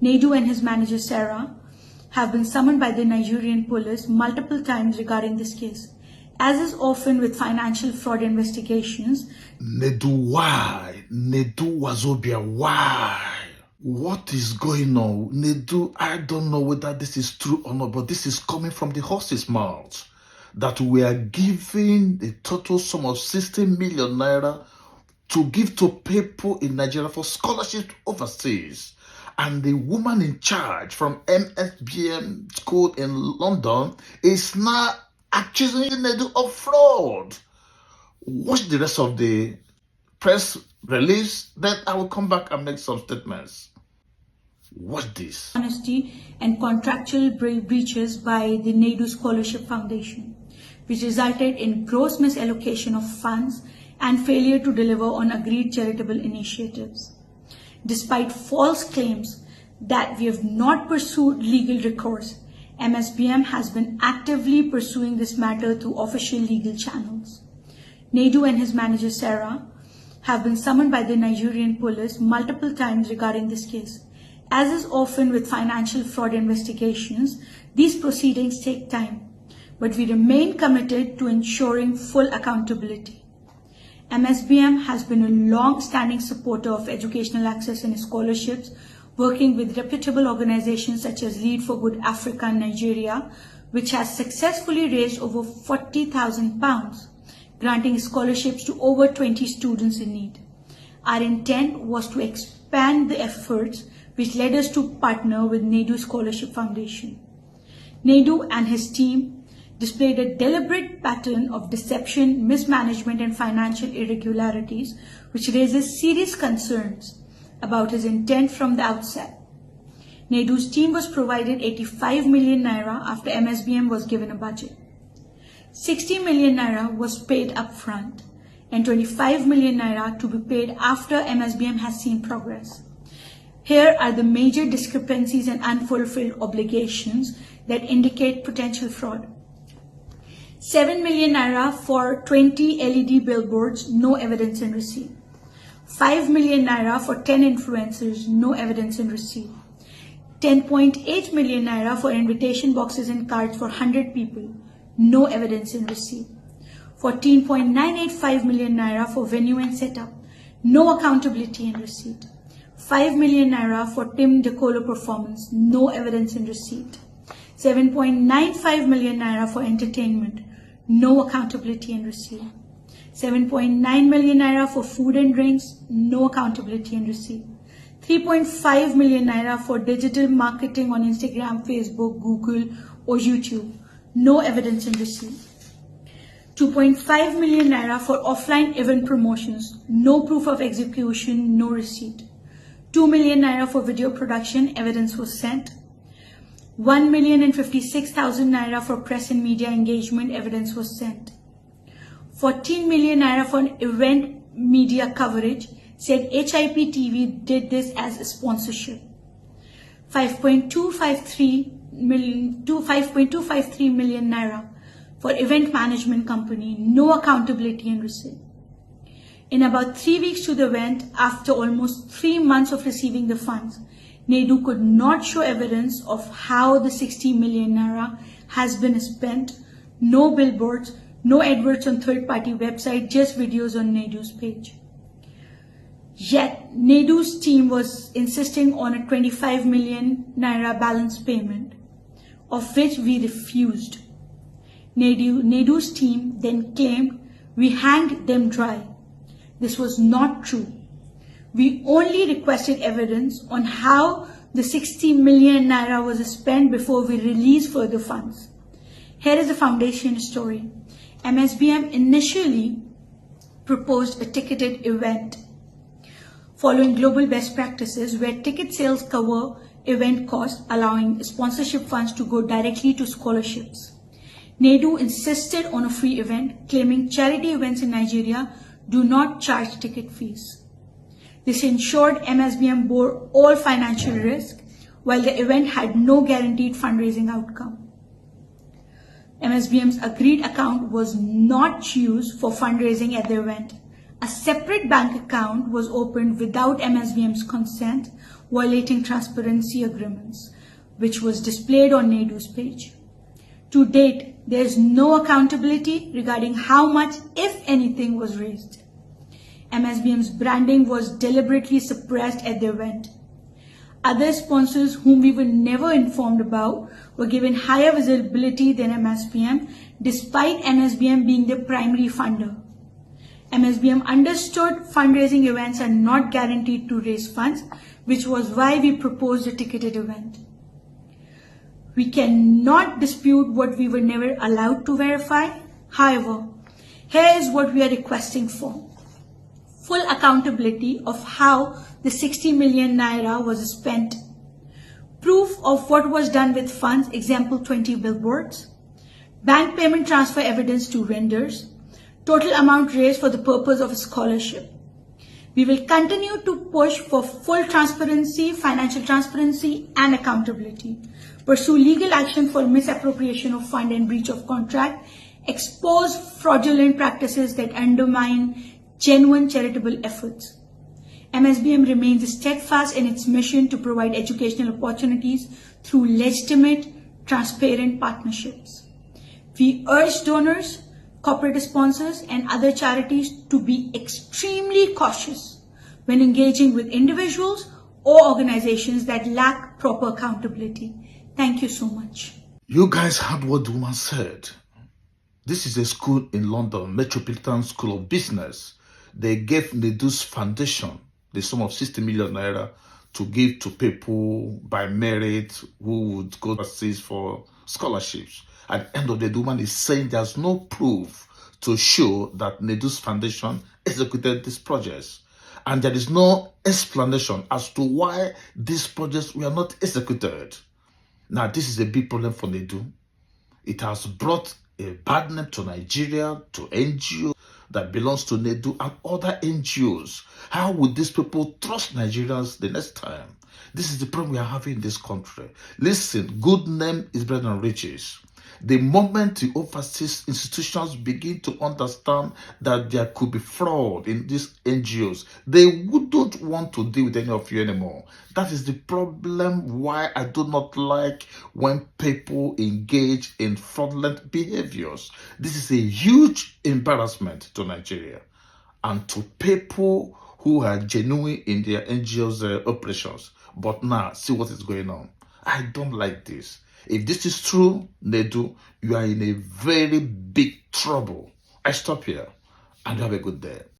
Nedu and his manager Sarah have been summoned by the Nigerian police multiple times regarding this case. As is often with financial fraud investigations, Nedu, why? Nedu Wazobia, why? What is going on? Nedu, I don't know whether this is true or not, but this is coming from the horse's mouth. That we are giving the total sum of 60 million naira to give to people in Nigeria for scholarships overseas. And the woman in charge from MSBM school in London is now accusing Nedu of fraud. Watch the rest of the press release, then I will come back and make some statements. Watch this. Honesty and contractual breaches by the Nedu Scholarship Foundation, which resulted in gross misallocation of funds and failure to deliver on agreed charitable initiatives. Despite false claims that we have not pursued legal recourse, MSBM has been actively pursuing this matter through official legal channels. Nedu and his manager Sarah have been summoned by the Nigerian police multiple times regarding this case. As is often with financial fraud investigations, these proceedings take time, but we remain committed to ensuring full accountability. MSBM has been a long-standing supporter of educational access and scholarships, working with reputable organizations such as Lead for Good Africa in Nigeria, which has successfully raised over £40,000, granting scholarships to over 20 students in need. Our intent was to expand the efforts, which led us to partner with Nedu Scholarship Foundation. Nedu and his team displayed a deliberate pattern of deception, mismanagement, and financial irregularities, which raises serious concerns about his intent from the outset. Nedu's team was provided 85 million naira after MSBM was given a budget. 60 million naira was paid upfront and 25 million naira to be paid after MSBM has seen progress. Here are the major discrepancies and unfulfilled obligations that indicate potential fraud. 7 million naira for 20 LED billboards, no evidence in receipt. 5 million naira for 10 influencers, no evidence in receipt. 10.8 million naira for invitation boxes and cards for 100 people, no evidence in receipt. 14.985 million naira for venue and setup, no accountability in receipt. 5 million naira for Tim Decolo performance, no evidence in receipt. 7.95 million naira for entertainment, no accountability in receipt. 7.9 million naira for food and drinks, no accountability in receipt. 3.5 million naira for digital marketing on Instagram, Facebook, Google, or YouTube, no evidence in receipt. 2.5 million naira for offline event promotions, no proof of execution, no receipt. 2 million naira for video production, evidence was sent. 1,056,000 naira for press and media engagement, evidence was sent. 14 million naira for event media coverage, said HIP TV did this as a sponsorship. 5.253 million naira for event management company, no accountability and receipt. In about 3 weeks to the event, after almost 3 months of receiving the funds, Nedu could not show evidence of how the 60 million naira has been spent. No billboards, no adverts on third-party website, just videos on Nedu's page. Yet, Nedu's team was insisting on a 25 million naira balance payment, of which we refused. Nedu's team then claimed we hanged them dry. This was not true. We only requested evidence on how the 60 million naira was spent before we released further funds. Here is the foundation story. MSBM initially proposed a ticketed event following global best practices where ticket sales cover event costs, allowing sponsorship funds to go directly to scholarships. Nedu insisted on a free event, claiming charity events in Nigeria do not charge ticket fees. This ensured MSBM bore all financial risk, while the event had no guaranteed fundraising outcome. MSBM's agreed account was not used for fundraising at the event. A separate bank account was opened without MSBM's consent violating transparency agreements, which was displayed on Nedu's page. To date, there is no accountability regarding how much, if anything, was raised. MSBM's branding was deliberately suppressed at the event. Other sponsors whom we were never informed about were given higher visibility than MSBM, despite MSBM being the primary funder. MSBM understood fundraising events are not guaranteed to raise funds, which was why we proposed a ticketed event. We cannot dispute what we were never allowed to verify. However, here is what we are requesting for. Full accountability of how the 60 million naira was spent. Proof of what was done with funds, example 20 billboards. Bank payment transfer evidence to vendors. Total amount raised for the purpose of a scholarship. We will continue to push for full transparency, financial transparency and accountability. Pursue legal action for misappropriation of fund and breach of contract. Expose fraudulent practices that undermine genuine charitable efforts. MSBM remains steadfast in its mission to provide educational opportunities through legitimate, transparent partnerships. We urge donors, corporate sponsors, and other charities to be extremely cautious when engaging with individuals or organizations that lack proper accountability. Thank you so much. You guys heard what the woman said. This is a school in London, Metropolitan School of Business. They gave Nedu's Foundation the sum of 60 million naira to give to people by merit who would go overseas for scholarships. At the end of the day, the woman is saying there's no proof to show that Nedu's Foundation executed these projects. And there is no explanation as to why these projects were not executed. Now, this is a big problem for Nedu. It has brought a bad name to Nigeria, to N.G.O that belongs to Nedu and other NGOs. How would these people trust Nigerians the next time? This is the problem we are having in this country. Listen, good name is better than riches. The moment the overseas institutions begin to understand that there could be fraud in these NGOs, they wouldn't want to deal with any of you anymore. That is the problem why I do not like when people engage in fraudulent behaviors. This is a huge embarrassment to Nigeria and to people who are genuine in their NGOs operations. But now, see what is going on. I don't like this. If this is true, Nedu, you are in a very big trouble. I stop here and have a good day.